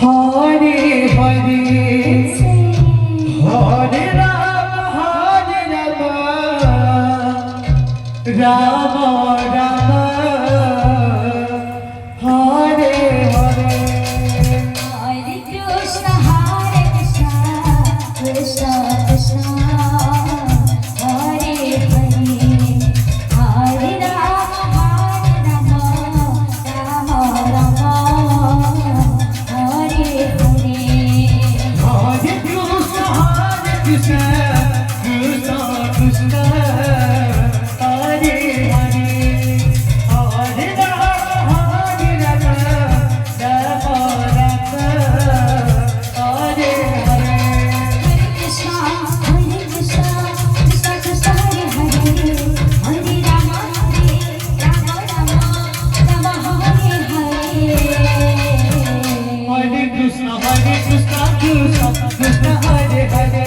Hare Hare Hare Ram Ram Ram Hare Hare. Hare Krishna Krishna Krishna Hare Hare Hare Ram Ram Ram Hare Hare. Hare Krishna Krishna Krishna Hare Hare Hare Ram Ram Ram Hare Hare. Hare Krishna Krishna Krishna Hare Hare Hare Ram Ram Hare Hare. Hare Krishna Krishna Krishna Hare Hare